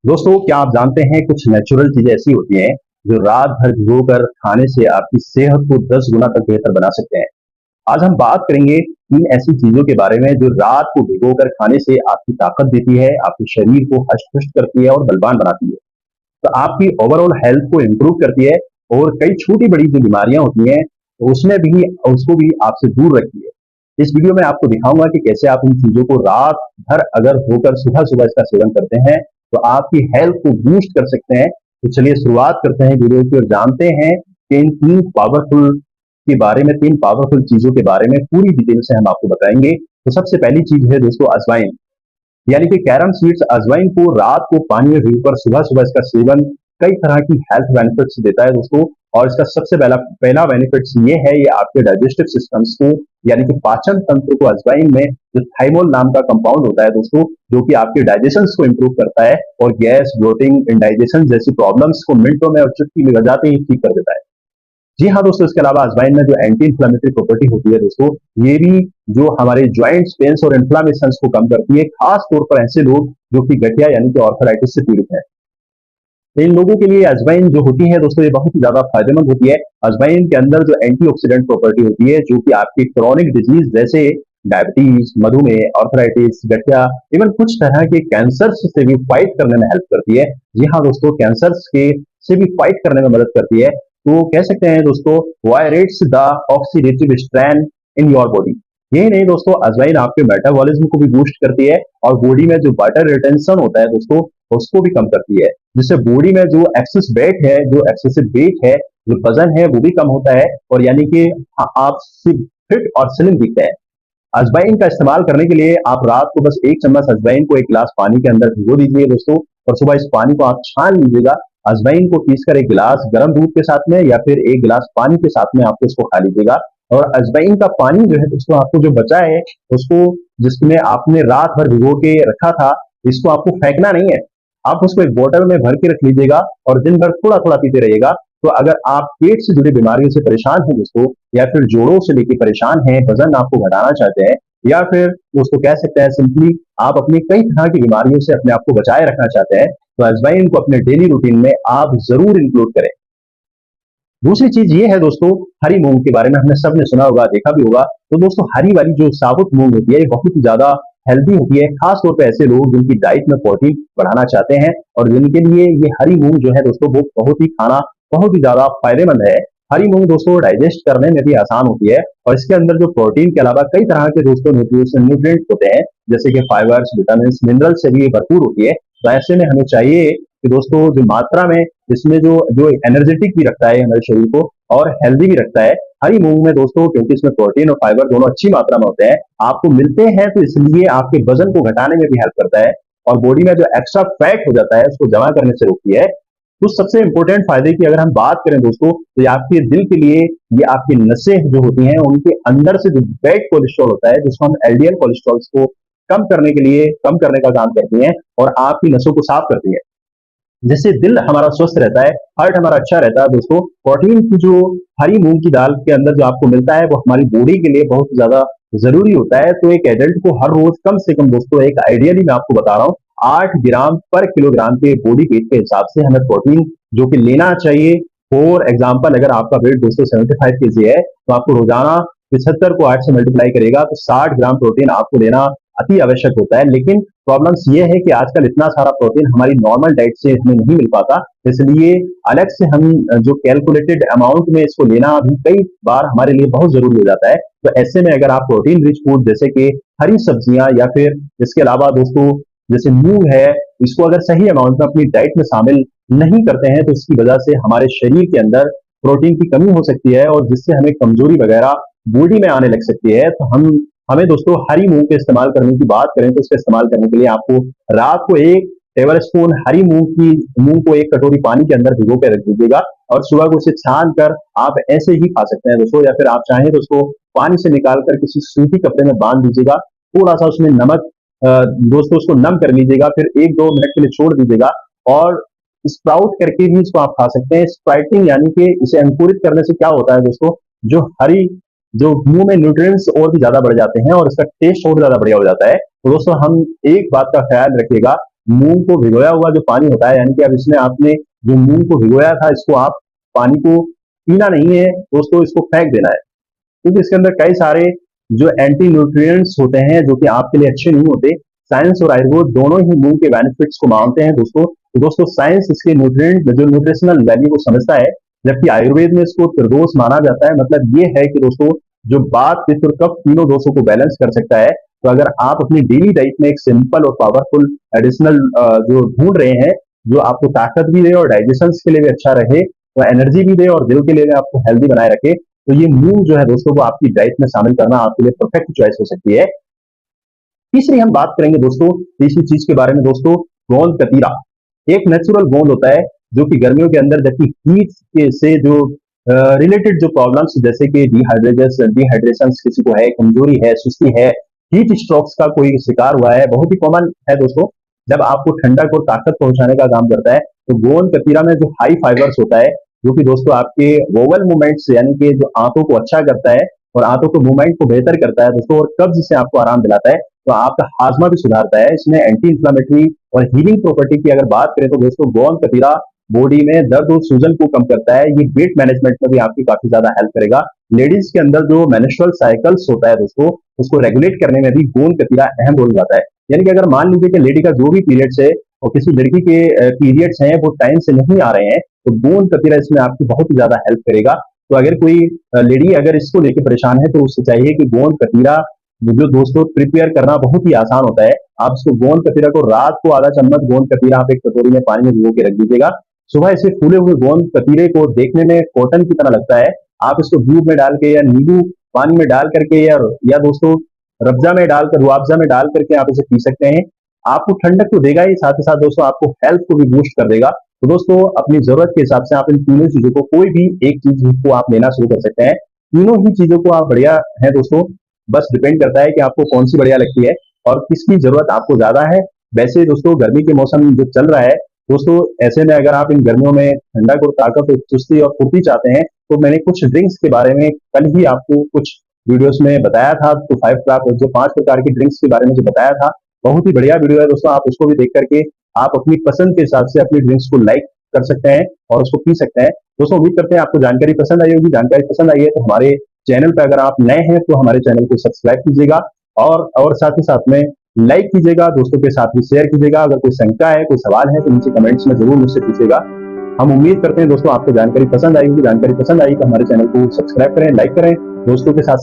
दोस्तों, क्या आप जानते हैं कुछ नेचुरल चीजें ऐसी होती हैं जो रात भर भिगोकर खाने से आपकी सेहत को 10 गुना तक बेहतर बना सकते हैं। आज हम बात करेंगे 3 ऐसी चीजों के बारे में जो रात को भिगोकर खाने से आपकी ताकत देती है, आपके शरीर को हष्ट-पुष्ट करती है और बलवान बनाती है। तो आपकी ओवरऑल हेल्थ को इम्प्रूव करती है और कई छोटी-बड़ी जो बीमारियां होती हैं, तो उसमें भी उसको भी आपसे दूर रखती है। इस वीडियो में आपको दिखाऊंगा कि कैसे आप इन चीजों को रात भर अगर होकर सुबह-सुबह इसका सेवन करते हैं, तो आपकी हेल्थ को बूस्ट कर सकते हैं। तो चलिए शुरुआत करते हैं वीडियो की और जानते हैं कि इन 3 पावरफुल के बारे में 3 पावरफुल चीज़ों के बारे में पूरी डिटेल से हम आपको बताएँगे। तो सबसे पहली चीज़ है दोस्तों अजवाइन, यानी कि कैरम सीड्स अजवाइन को रात को पानी में भिगोकर सुबह-सुबह इसका सेवन कई तरह की हेल्थ बेनिफिट्स देता है दोस्तों। और इसका सबसे पहला पहला बेनिफिट्स ये है, ये आपके डाइजेस्टिव सिस्टम्स को यानी कि पाचन तंत्र को अजवाइन में जो थाइमोल नाम का कंपाउंड होता है दोस्तों, जो कि आपके डाइजेशंस को इम्प्रूव करता है और गैस, ब्लोटिंग, इंडाइजेशन जैसी प्रॉब्लम्स को मिनटों में और चुटकी में बजाते ही ठीक कर देता है। जी हाँ दोस्तों, इसके अलावा अजवाइन में जो एंटी इन्फ्लेमेटरी प्रॉपर्टी होती है दोस्तों, ये भी जो हमारे जॉइंट्स, पेन्स और इन्फ्लामेशंस को कम करती है, खास तौर पर ऐसे लोग जो कि गठिया यानी कि आर्थराइटिस से पीड़ित हैं। तो इन लोगों के लिए अजवाइन जो होती है दोस्तों, ये बहुत ही ज्यादा फायदेमंद होती है। अजवाइन के अंदर जो एंटीऑक्सीडेंट प्रॉपर्टी होती है, जो कि आपकी क्रॉनिक डिजीज जैसे डायबिटीज, मधुमेह, आर्थराइटिस, गठिया, इवन कुछ तरह के कैंसर से भी फाइट करने में हेल्प करती है। जी हाँ दोस्तों, कैंसर्स के से भी फाइट करने में मदद करती है। तो कह सकते हैं दोस्तों, वायरेट्स the oxidative strength in your body. यही नहीं दोस्तों, अजवाइन आपके मेटाबॉलिज्म को भी बूस्ट करती है और बॉडी में जो वाटर रिटेंशन होता है दोस्तों, उसको भी कम करती है, जिससे बॉडी में जो एक्सेस वेट है, जो एक्सेसिव वेट है, जो वजन है, वो भी कम होता है और यानी कि आप फिट और स्लिम दिखते हैं। अजवाइन का इस्तेमाल करने के लिए आप रात को बस 1 चम्मच अजवाइन को 1 गिलास पानी के अंदर भिगो दीजिए दोस्तों, और सुबह इस पानी को आप छान लीजिएगा। अजवाइन को पीसकर 1 गिलास गर्म दूध के साथ में या फिर 1 गिलास पानी के साथ में आपको इसको खा लीजिएगा। और अजवाइन का पानी जो है दोस्तों, आपको जो बचा है उसको, जिसमें आपने रात भर भिगो के रखा था, इसको आपको फेंकना नहीं है। आप उसको एक बोतल में भर के रख लीजिएगा और दिन भर थोड़ा-थोड़ा पीते रहिएगा। तो अगर आप पेट से जुड़ी बीमारियों से परेशान हैं दोस्तों, या फिर जोड़ों से लेके परेशान हैं, वजन आपको घटाना चाहते हैं, या फिर दोस्तों कह सकते हैं सिंपली आप अपनी कई तरह की बीमारियों से अपने आप को बचाए रखना चाहते हैं, तो अजवाइन को अपने डेली रूटीन में आप जरूर इंक्लूड करें। दूसरी चीज ये है दोस्तों, हरी मूंग के बारे में हमने सबने सुना होगा, देखा भी होगा। तो दोस्तों हरी वाली जो साबुत मूंग होती है, ये बहुत ही ज्यादा हेल्दी होती है, खास तौर पे ऐसे लोग जिनकी डाइट में प्रोटीन बढ़ाना चाहते हैं और जिनके लिए ये हरी मूंग जो है दोस्तों, वो बहुत ही ज्यादा फायदेमंद है। हरी मूंग दोस्तों डाइजेस्ट करने में भी आसान होती है और इसके अंदर जो प्रोटीन के अलावा कई तरह के दोस्तों न्यूट्रिएंट होते हैं, जैसे कि फाइबर्स, विटामिन, मिनरल से भी ये भरपूर होती है। तो ऐसे में हमें चाहिए कि दोस्तों जो मात्रा में इसमें जो जो एनर्जेटिक भी रखता है हमारे शरीर को और हेल्दी भी रखता है, हरी मूंग में दोस्तों, क्योंकि इसमें प्रोटीन और फाइबर दोनों अच्छी मात्रा में होते हैं, आपको मिलते हैं, तो इसलिए आपके वजन को घटाने में भी हेल्प करता है और बॉडी में जो एक्स्ट्रा फैट हो जाता है उसको जमा करने से रोकती है। तो सबसे इंपॉर्टेंट फायदे की अगर हम बात करें दोस्तों, तो ये आपके दिल के लिए, ये आपकी नसें जो होती हैं उनके अंदर से जो बैड कोलेस्ट्रॉल होता है, जिसको हम एलडीएल कोलेस्ट्रॉल को कम करने के लिए कम करने का काम करती हैं और आपकी नसों को साफ करती है, जिससे दिल हमारा स्वस्थ रहता है, हार्ट हमारा अच्छा रहता है दोस्तों। प्रोटीन की जो हरी मूंग की दाल के अंदर जो आपको मिलता है, वो हमारी बॉडी के लिए बहुत ज्यादा जरूरी होता है। तो एक एडल्ट को हर रोज कम से कम दोस्तों, एक आइडियली मैं आपको बता रहा हूँ, 8 ग्राम पर किलोग्राम के बॉडी वेट के हिसाब से हमें प्रोटीन जो कि लेना चाहिए। फॉर एग्जाम्पल, अगर आपका वेट दोस्तों 75 के जी है, तो आपको रोजाना 75 को 8 से मल्टीप्लाई करेगा तो 60 ग्राम प्रोटीन आपको लेना अति आवश्यक होता है। लेकिन प्रॉब्लम्स ये है कि आजकल इतना सारा प्रोटीन हमारी नॉर्मल डाइट से हमें नहीं मिल पाता, इसलिए अलग से हम जो कैलकुलेटेड अमाउंट में इसको लेना भी कई बार हमारे लिए बहुत जरूरी हो जाता है। तो ऐसे में अगर आप प्रोटीन रिच फूड जैसे कि हरी सब्जियां या फिर इसके अलावा दोस्तों जैसे मूंग है, इसको अगर सही अमाउंट में अपनी डाइट में शामिल नहीं करते हैं, तो इसकी वजह से हमारे शरीर के अंदर प्रोटीन की कमी हो सकती है और जिससे हमें कमजोरी वगैरह बॉडी में आने लग सकती है। तो हमें दोस्तों हरी मूंग के इस्तेमाल करने की बात करें, तो इसका इस्तेमाल करने के लिए आपको रात को 1 टेबल स्पून हरी मूंग को 1 कटोरी पानी के अंदर भिगो के रख दीजिएगा और सुबह को उसे छान कर आप ऐसे ही खा सकते हैं दोस्तों, या फिर आप चाहें तो उसको पानी से निकाल कर किसी सूती कपड़े में बांध दीजिएगा, थोड़ा सा उसमें नमक दोस्तों उसको नम कर लीजिएगा, फिर 1-2 मिनट के लिए छोड़ दीजिएगा और स्प्राउट करके भी इसको आप खा सकते हैं। स्प्राउटिंग यानी कि इसे अंकुरित करने से क्या होता है दोस्तों, जो हरी जो मुंह में न्यूट्रिएंट्स और भी ज्यादा बढ़ जाते हैं और इसका टेस्ट और ज्यादा बढ़िया हो जाता है। तो दोस्तों हम एक बात का ख्याल रखिएगा मूंग को भिगोया हुआ जो पानी होता है, यानी कि अब इसमें आपने जो मूंग को भिगोया था, इसको आप पानी को पीना नहीं है दोस्तों, इसको फेंक देना है, क्योंकि इसके अंदर कई सारे जो एंटी न्यूट्रिएंट्स होते हैं जो कि आपके लिए अच्छे नहीं होते। साइंस और आयुर्वेद दोनों ही मूंग के बेनिफिट्स को मानते हैं दोस्तों। तो दोस्तों साइंस इसके न्यूट्रिएंट जो न्यूट्रिशनल वैल्यू को समझता है, जबकि आयुर्वेद में इसको त्रिदोष माना जाता है। मतलब ये है कि दोस्तों जो बात पित्त और कफ तीनों दोषों को बैलेंस कर सकता है। तो अगर आप अपनी डेली डाइट में एक सिंपल और पावरफुल एडिशनल जो ढूंढ रहे हैं, जो आपको ताकत भी दे और डाइजेशन के लिए भी अच्छा रहे, तो एनर्जी भी दे और दिल के लिए भी आपको हेल्दी बनाए रखे, तो ये मूंग जो है दोस्तों वो आपकी डाइट में शामिल करना आपके लिए परफेक्ट चॉइस हो सकती है। तीसरी हम बात करेंगे दोस्तों, तीसरी चीज के बारे में दोस्तों, गोंद कतीरा। एक नेचुरल गोंद होता है जो कि गर्मियों के अंदर जबकि हीट के से जो रिलेटेड जो प्रॉब्लम्स जैसे कि डिहाइड्रेशन किसी को है, कमजोरी है, सुस्ती है, हीट स्ट्रोक्स का कोई शिकार हुआ है, बहुत ही कॉमन है दोस्तों। जब आपको ठंडक और ताकत पहुंचाने का काम करता है, तो गोंद कतीरा में जो हाई फाइबर्स होता है, जो कि दोस्तों आपके वोवल मूवमेंट्स यानी कि जो आंतों को अच्छा करता है और आंतों के मूवमेंट को बेहतर करता है दोस्तों, और कब्ज से आपको आराम दिलाता है, तो आपका हाजमा भी सुधारता है। इसमें एंटी इंफ्लामेटरी और हीलिंग प्रॉपर्टी की अगर बात करें तो दोस्तों गोंद कतीरा बॉडी में दर्द और सूजन को कम करता है। ये वेट मैनेजमेंट में भी आपकी काफी ज्यादा हेल्प करेगा। लेडीज के अंदर जो मेंस्ट्रुअल साइकिल्स होता है दोस्तों, उसको रेगुलेट करने में भी गोंद कतीरा अहम रोल निभाता है। यानी कि अगर मान लीजिए कि लेडी का जो भी पीरियड्स है और किसी लड़की के पीरियड्स हैं वो टाइम से नहीं आ रहे हैं, तो गोंद कतीरा इसमें आपकी बहुत ही ज्यादा हेल्प करेगा। तो अगर कोई लेडी अगर इसको लेके परेशान है, तो उससे चाहिए कि गोंद कतीरा जो दोस्तों प्रिपेयर करना बहुत ही आसान होता है। आप इसको गोंद कतीरा को रात को आधा चम्मच गोंद कतीरा आप एक कटोरी में पानी में भिगो के रख दीजिएगा। सुबह इसे फूले हुए गोंद कतीरे को देखने में कॉटन की तरह लगता है। आप इसको दूध में डाल के या नींबू पानी में डाल करके या दोस्तों रब्जा में डालकर, रुआवजा में डाल करके आप इसे पी सकते हैं। आपको ठंडक तो देगा ही, साथ ही साथ दोस्तों आपको हेल्थ को भी बूस्ट कर देगा। तो दोस्तों अपनी जरूरत के हिसाब से आप इन तीनों चीजों को, कोई भी एक चीज को आप लेना शुरू कर सकते हैं। तीनों ही चीजों को आप बढ़िया है दोस्तों, बस डिपेंड करता है कि आपको कौन सी बढ़िया लगती है और किसकी जरूरत आपको ज्यादा है। वैसे दोस्तों गर्मी के मौसम जो चल रहा है दोस्तों, ऐसे में अगर आप इन गर्मियों में ठंडक और ताकत और चुस्ती और फुर्ती चाहते हैं, तो मैंने कुछ ड्रिंक्स के बारे में कल ही आपको कुछ वीडियोस में बताया था। तो 5 जो 5 प्रकार की ड्रिंक्स के बारे में जो बताया था, बहुत ही बढ़िया वीडियो है दोस्तों। आप उसको भी देख करके आप अपनी पसंद के हिसाब से अपनी ड्रिंक्स को लाइक कर सकते हैं और उसको पी सकते हैं। दोस्तों उम्मीद करते हैं आपको जानकारी पसंद आई होगी। जानकारी पसंद आई है तो हमारे चैनल पर अगर आप नए हैं तो हमारे चैनल को सब्सक्राइब कीजिएगा और साथ ही साथ में लाइक कीजिएगा, दोस्तों के साथ भी शेयर कीजिएगा। अगर कोई शंका है, कोई सवाल है, तो नीचे कमेंट्स में जरूर मुझसे पूछिएगा। हम उम्मीद करते हैं दोस्तों आपको जानकारी पसंद आई होगी। जानकारी पसंद आई तो हमारे चैनल को सब्सक्राइब करें, लाइक करें, दोस्तों के साथ